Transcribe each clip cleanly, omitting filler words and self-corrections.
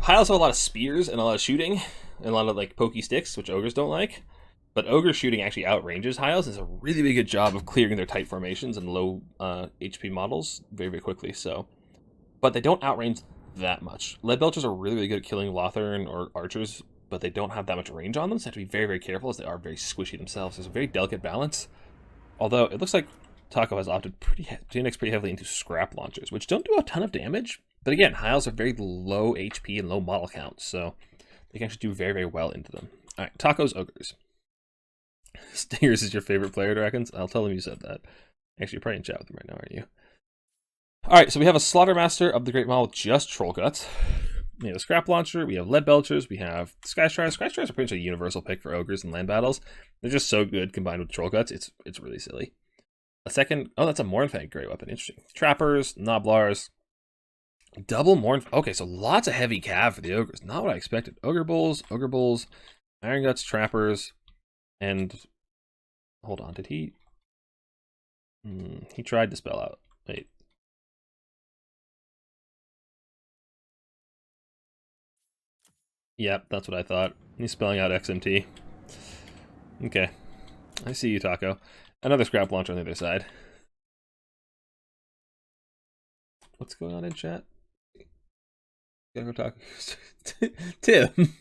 Hiles have a lot of spears and a lot of shooting, and a lot of like pokey sticks, which ogres don't like. But ogre shooting actually outranges Hiles and does a really, really good job of clearing their tight formations and low HP models very, very quickly. So, but they don't outrange that much. Lead belchers are really, really good at killing Lothern or archers, but they don't have that much range on them, so they have to be very, very careful as they are very squishy themselves. There's a very delicate balance. Although it looks like Taco has opted to index pretty heavily into scrap launchers, which don't do a ton of damage. But again, Hiles are very low HP and low model count, so they can actually do very, very well into them. All right, Taco's ogres. Stingers is your favorite player, Dragons? I'll tell them you said that. Actually, you're probably in chat with them right now, aren't you? Alright, so we have a Slaughtermaster of the Great Maul with just Troll Guts. We have a Scrap Launcher, we have Lead Belchers, we have Sky Striders. Sky Striders are pretty much a universal pick for ogres in land battles. They're just so good combined with Troll Guts, it's really silly. A second, oh, that's a Mournfang great weapon, interesting. Trappers, Noblars, double Mournfang. Okay, so lots of heavy cav for the ogres. Not what I expected. Ogre Bulls, Iron Guts, Trappers, and hold on, did he? He tried to spell out. Wait. Yep, that's what I thought. He's spelling out XMT. Okay. I see you, Taco. Another scrap launcher on the other side. What's going on in chat? Gotta go talk. Tim.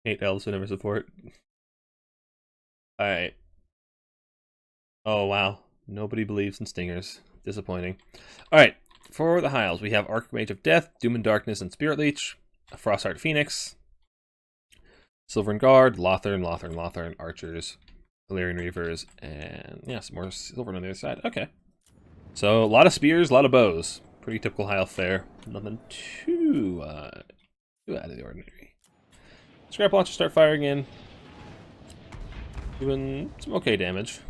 Hate elves who never support. Alright. Oh, wow. Nobody believes in stingers. Disappointing. Alright. For the Hiles, we have Archmage of Death, Doom and Darkness, and Spirit Leech, a Frostheart Phoenix, Silvern Guard, Lothern, Archers, Illyrian Reavers, and yeah, some more Silver on the other side. Okay. So, a lot of spears, a lot of bows. Pretty typical Hile fare. Nothing too out of the ordinary. Scrap Launchers start firing in. Doing some okay damage.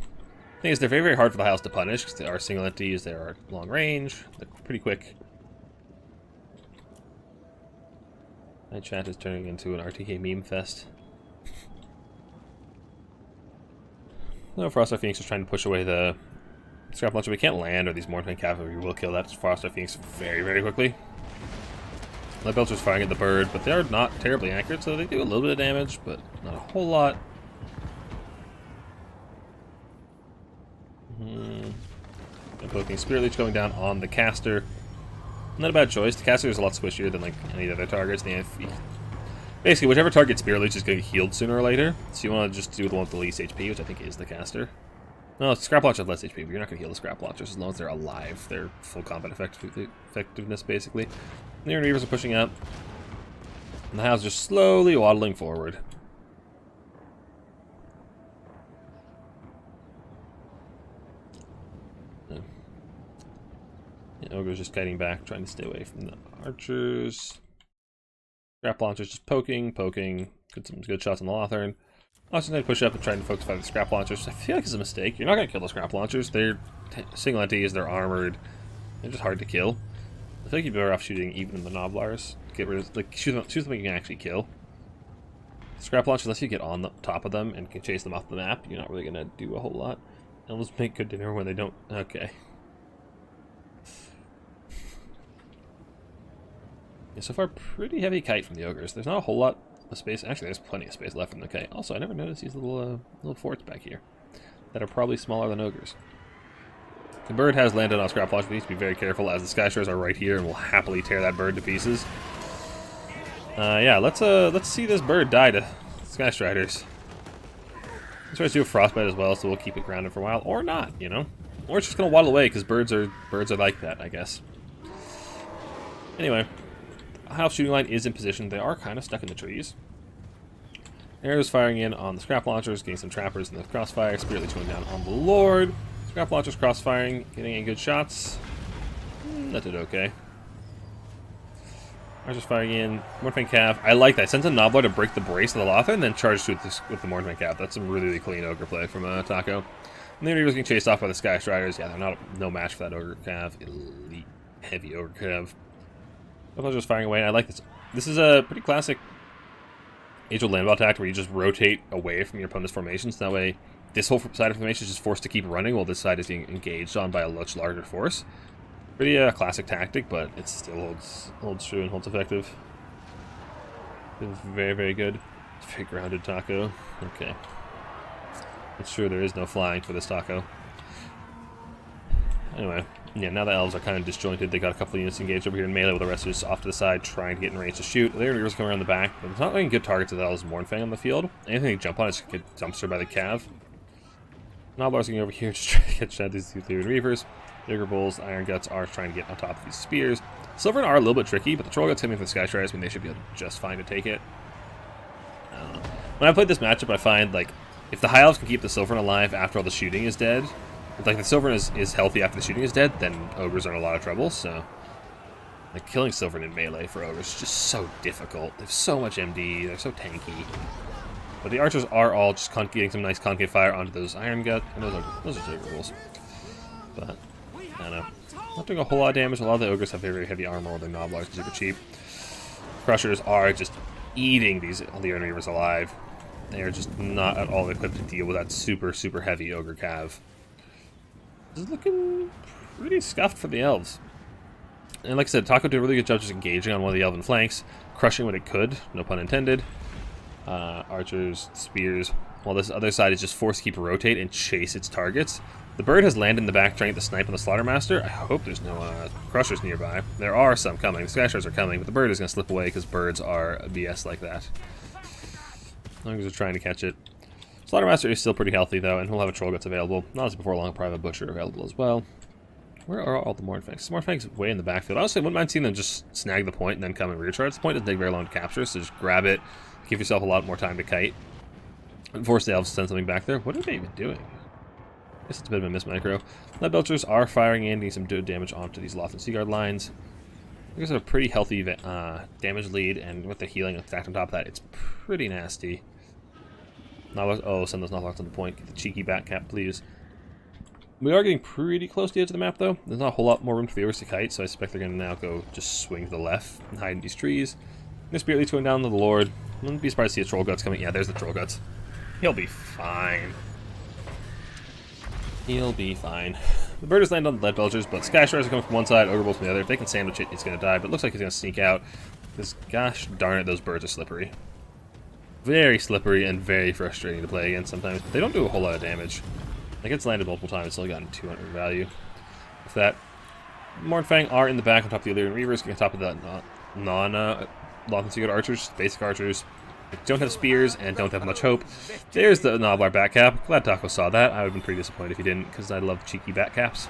Thing is, they're very, very hard for the Hiles to punish because they are single entities, they are long range, they're pretty quick. My chat is turning into an RTK meme fest. No, Frostheart Phoenix is trying to push away the Scrap Launcher. We can't land, or these Mournfang Cavalry will kill that Frostheart Phoenix very, very quickly. Lead Belcher's firing at the bird, but they are not terribly accurate, so they do a little bit of damage, but not a whole lot. Poking Spirit Leech going down on the caster. Not a bad choice. The caster is a lot squishier than like any other targets. Basically, whichever target Spirit Leech is going to get healed sooner or later. So you want to just do the one with the least HP, which I think is the caster. No, Scrap Launcher has less HP, but you're not going to heal the Scrap Launchers as long as they're alive. They're full combat effectiveness, basically. The Illyrian Reavers are pushing up. And the Hiles are just slowly waddling forward. Ogre's just kiting back, trying to stay away from the archers. Scrap Launcher's just poking. Get some good shots on the Lothern. Also, they push up and trying to focus on the Scrap Launchers. I feel like it's a mistake. You're not going to kill the Scrap Launchers. They're single entities, they're armored. They're just hard to kill. I think you'd be better off shooting even the Noblars. Get rid of, like, shoot them you can actually kill. Scrap Launchers, unless you get on the top of them and can chase them off the map, you're not really going to do a whole lot. Elves make good dinner when they don't. Okay. Yeah, so far, pretty heavy kite from the ogres. There's not a whole lot of space. Actually, there's plenty of space left from the kite. Also, I never noticed these little forts back here that are probably smaller than ogres. The bird has landed on Scrap Launcher. We need to be very careful as the Sky Striders are right here and will happily tear that bird to pieces. Yeah, let's see this bird die to Sky Striders. Let's try to do a frostbite as well, so we'll keep it grounded for a while, or not, you know, or it's just gonna waddle away because birds are like that, I guess. Anyway. Hiles shooting line is in position. They are kind of stuck in the trees. Arrows firing in on the Scrap Launchers, getting some Trappers in the crossfire. Spirit Leech going down on the Lord. Scrap Launchers crossfiring, getting any good shots. That did okay. Archers firing in. Mournfang Cav. I like that. Sends a Nobbler to break the brace of the Lothar and then charge with the Mournfang Cav. That's some really, really clean Ogre play from Taco. And the Reavers getting chased off by the Sky Striders. Yeah, they're no match for that Ogre Cav. Elite, heavy Ogre Cav. I'm just firing away. I like this. This is a pretty classic Age-old land battle tactic where you just rotate away from your opponent's formations. That way, this whole side of formation is just forced to keep running while this side is being engaged on by a much larger force. Pretty classic tactic, but it still holds true and holds effective. It's very, very good. It's very grounded taco. Okay. It's true there is no flying for this taco. Anyway, yeah, now the elves are kind of disjointed. They got a couple of units engaged over here in melee with the rest just off to the side trying to get in range to shoot. The Reavers coming around the back, but it's not really good targets with elves and Mornfang on the field. Anything they jump on is get dumpstered by the Cav. Noblar's going over here just trying to catch out these Lyrian Reavers. Bigger Bulls, Iron Guts are trying to get on top of these spears. Silver are a little bit tricky, but the Troll Guts hitting for the Sky Striders mean they should be able to just fine to take it. I don't know. When I played this matchup, I find, like, if the High Elves can keep the Silverin alive after all the shooting is dead, if, like, the Silverin is healthy after the shooting is dead, then Ogres are in a lot of trouble, so... Like, killing Silverin in melee for Ogres is just so difficult. They have so much MD, they're so tanky. But the Archers are all just getting some nice concave fire onto those Iron Guts, and those are Silver Bulls. But... I don't know. Not doing a whole lot of damage. A lot of the Ogres have very, very heavy armor, while their Noblars are super cheap. Crushers are just eating these Lyrian Reavers alive. They are just not at all equipped to deal with that super, super heavy Ogre Cav. This is looking pretty scuffed for the Elves. And like I said, Taco did a really good job just engaging on one of the Elven flanks, crushing what it could, no pun intended. Archers, spears, while this other side is just forced to keep rotate and chase its targets. The bird has landed in the back trying to get the snipe on the Slaughtermaster. I hope there's no crushers nearby. There are some coming. The Sky Stars are coming, but the bird is going to slip away because birds are BS like that. As long as they're trying to catch it. Slaughtermaster is still pretty healthy though, and he'll have a Troll Guts available. Not as before long, a Private Butcher available as well. Where are all the Mornfangs? Mornfangs way in the backfield. Honestly, I wouldn't mind seeing them just snag the point and then come and rear charge. The point doesn't take very long to capture, so just grab it, give yourself a lot more time to kite, and force the Elves to send something back there. What are they even doing? I guess it's a bit of a mismicro. Lead Belchers are firing in, getting some damage onto these Loth and Seaguard lines. You guys have a pretty healthy damage lead, and with the healing stacked on top of that, it's pretty nasty. Oh, send those Noblars on the point. Get the cheeky back cap, please. We are getting pretty close to the edge of the map, though. There's not a whole lot more room for the Ogres to kite, so I suspect they're going to now go just swing to the left and hide in these trees. And the Spirit Leech going down to the Lord. Wouldn't be surprised to see a Troll Guts coming. Yeah, there's the Troll Guts. He'll be fine. He'll be fine. The bird has landed on the Lead Belchers, but Sky Striders are coming from one side, Ogre Bolts from the other. If they can sandwich it, it's going to die, but it looks like he's going to sneak out. Because, gosh darn it, those birds are slippery. Very slippery and very frustrating to play against sometimes, but they don't do a whole lot of damage. Like, it's landed multiple times, it's only gotten 200 value. With that, Mornfang are in the back on top of the Lyrian Reavers, on top of the Loth and Seaguard Archers, basic Archers. They don't have spears and don't have much hope. There's the Noblar back cap. Glad Taco saw that. I would have been pretty disappointed if he didn't, because I love cheeky back caps.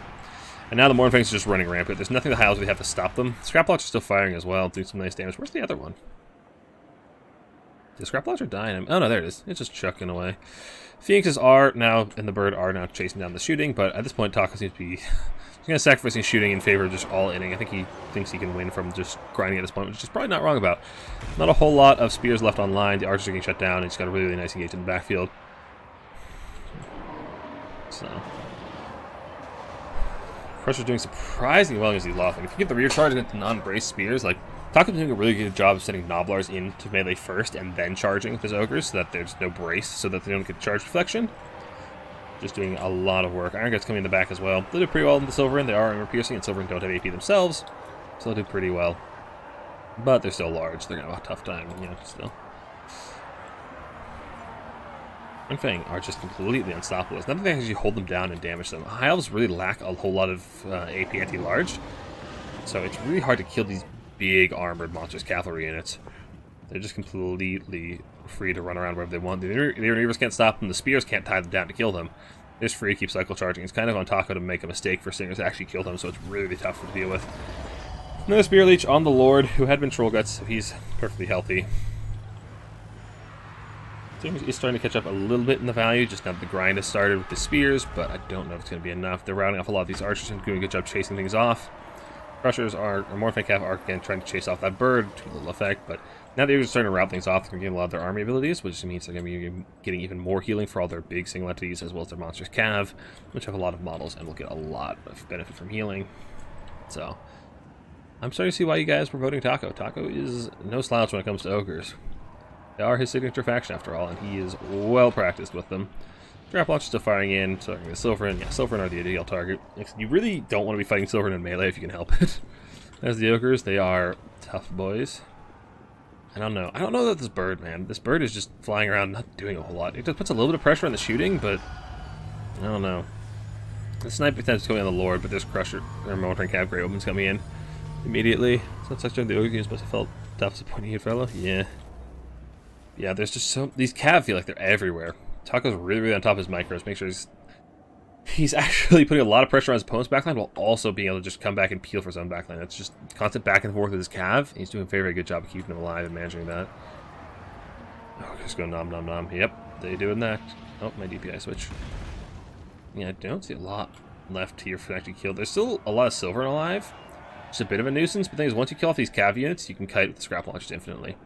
And now the Mornfangs are just running rampant. There's nothing the High Elves really have to stop them. Scrap Lots are still firing as well, doing some nice damage. Where's the other one? The Scrap Lots are dying. Oh no, there it is. It's just chucking away. Phoenixes are now, and the bird are now chasing down the shooting, but at this point Taco seems to be he's going to sacrifice his shooting in favor of just all-inning. I think he thinks he can win from just grinding at this point, which is probably not wrong about. Not a whole lot of spears left online. The Archers are getting shut down, and he's got a really, really nice engage in the backfield. So Crusher's doing surprisingly well against these Loth. If you get the rear charge against the non-brace spears, like, Taco's doing a really good job of sending Noblars into melee first and then charging with his Ogres so that there's no brace, so that they don't get charge reflection. Just doing a lot of work. Iron Guts coming in the back as well. They do pretty well in the Silverin. They are armor piercing, and Silverin don't have AP themselves, so they'll do pretty well. But they're still large. They're gonna have a tough time, you know, still. Mornfang are just completely unstoppable. There's nothing that can actually hold them down and damage them. High Elves really lack a whole lot of AP anti-large, so it's really hard to kill these big armored monstrous cavalry units. They're just completely free to run around wherever they want. The Reavers can't stop them. The spears can't tie them down to kill them. They're just free to keep cycle charging. It's kind of on Taco to make a mistake for Stingers to actually kill them, so it's really tough to deal with. Another Spear Leech on the Lord, who had been Troll Guts, so he's perfectly healthy. Stingers is starting to catch up a little bit in the value, just now that the grind has started with the spears, but I don't know if it's going to be enough. They're rounding off a lot of these Archers and doing a good job chasing things off. Crushers are, or Mornfang Cav are again trying to chase off that bird to little effect, but now they're just starting to route things off. They're going to get a lot of their army abilities, which means they're going to be getting even more healing for all their big single entities, as well as their monsters Cav, which have a lot of models and will get a lot of benefit from healing. So, I'm starting to see why you guys were voting Taco. Taco is no slouch when it comes to Ogres. They are his signature faction after all, and he is well practiced with them. Scrap launcher still firing in, so the Silverin. Yeah, Silverin are the ideal target. You really don't want to be fighting Silverin in melee if you can help it. As the Ogres, they are tough boys. I don't know that this bird, man. This bird is just flying around, not doing a whole lot. It just puts a little bit of pressure on the shooting, but I don't know. The sniper tends to go in on the Lord, but this Crusher, or Mortar and Cav Grey Opens coming in immediately. So it's like the Ogre games must have felt tough disappointing here, fellow. Yeah. Yeah, there's just these Cav feel like they're everywhere. Taco's really on top of his micros, make sure he's actually putting a lot of pressure on his opponent's backline while also being able to just come back and peel for his own backline. That's just constant back and forth with his Cav. He's doing a very, very good job of keeping him alive and managing that. Oh, just go nom nom nom. Yep, they doing that. Oh, my DPI switch. Yeah, I don't see a lot left here for actually kill. There's still a lot of Silverin alive. Just a bit of a nuisance, but the thing is, once you kill off these Cav units, you can kite with the scrap launchers infinitely.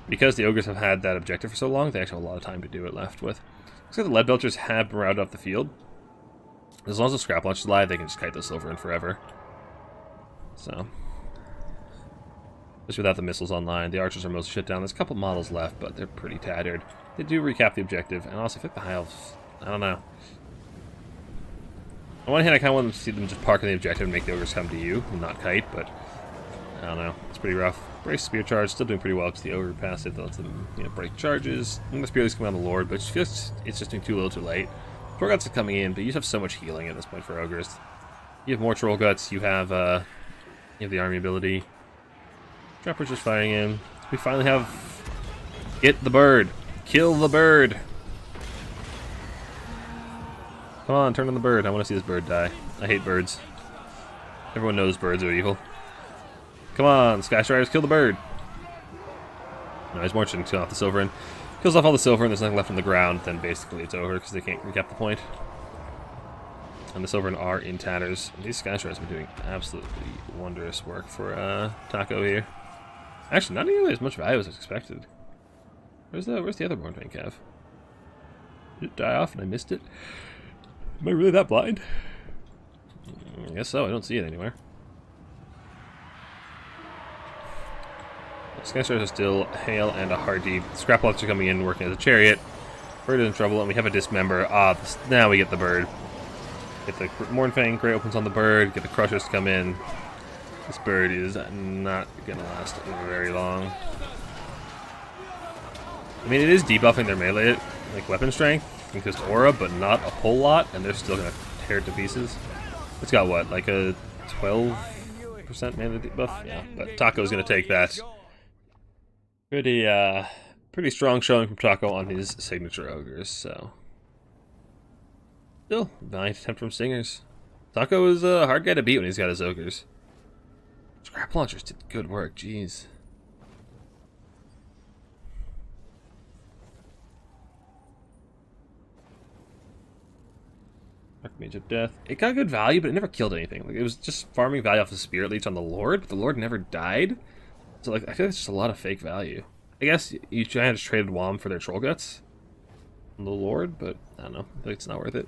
Because the Ogres have had that objective for so long, they actually have a lot of time to do it left with. Looks like the Lead Belchers have been routed off the field. As long as the scrap launcher's alive, they can just kite the Silverin forever. So, just without the missiles online, the archers are mostly shut down. There's a couple models left, but they're pretty tattered. They do recap the objective, and also I think the high elves, I don't know. On one hand, I kind of want to see them just park on the objective and make the Ogres come to you, and not kite, but I don't know. It's pretty rough. Brace Spear Charge, still doing pretty well because the Ogre passive lets them, break charges. And the Spear is coming on the Lord, but it feels it's just doing too little too late. Troll Guts are coming in, but you just have so much healing at this point for Ogres. You have more Troll Guts, you have the army ability. Trapper's just firing in. We finally have... Get the bird! Kill the bird! Come on, turn on the bird. I want to see this bird die. I hate birds. Everyone knows birds are evil. Come on, Sky Striders, kill the bird! No, he's more interested in killing off the Silverin. Kills off all the Silverin, there's nothing left on the ground, then basically it's over because they can't recap the point. And the Silverin are in tatters. And these Sky Striders have been doing absolutely wondrous work for Taco here. Actually, not nearly as much value as I expected. Where's the other Mortar and Cav? Did it die off and I missed it? Am I really that blind? I guess so, I don't see it anywhere. Sky Stars are still Hail and a Hardy. Scrap Lots are coming in, working as a chariot. Bird is in trouble, and we have a Dismember. Now we get the bird. Get the Mornfang, Grey Opens on the bird, get the Crushers to come in. This bird is not going to last very long. I mean, it is debuffing their melee, like weapon strength, because aura, but not a whole lot, and they're still going to tear it to pieces. It's got what, like a 12% melee debuff? Yeah, but Taco's going to take that. Pretty strong showing from Taco on his signature Ogres, so... Still, valiant attempt from Singers. Taco is a hard guy to beat when he's got his Ogres. Scrap Launchers did good work, jeez. Mage of Death. It got good value, but it never killed anything. Like, it was just farming value off the Spirit Leech on the Lord, but the Lord never died. So, like, I feel like it's just a lot of fake value. I guess you just traded WOM for their Troll Guts on the Lord, but I don't know. I feel like it's not worth it.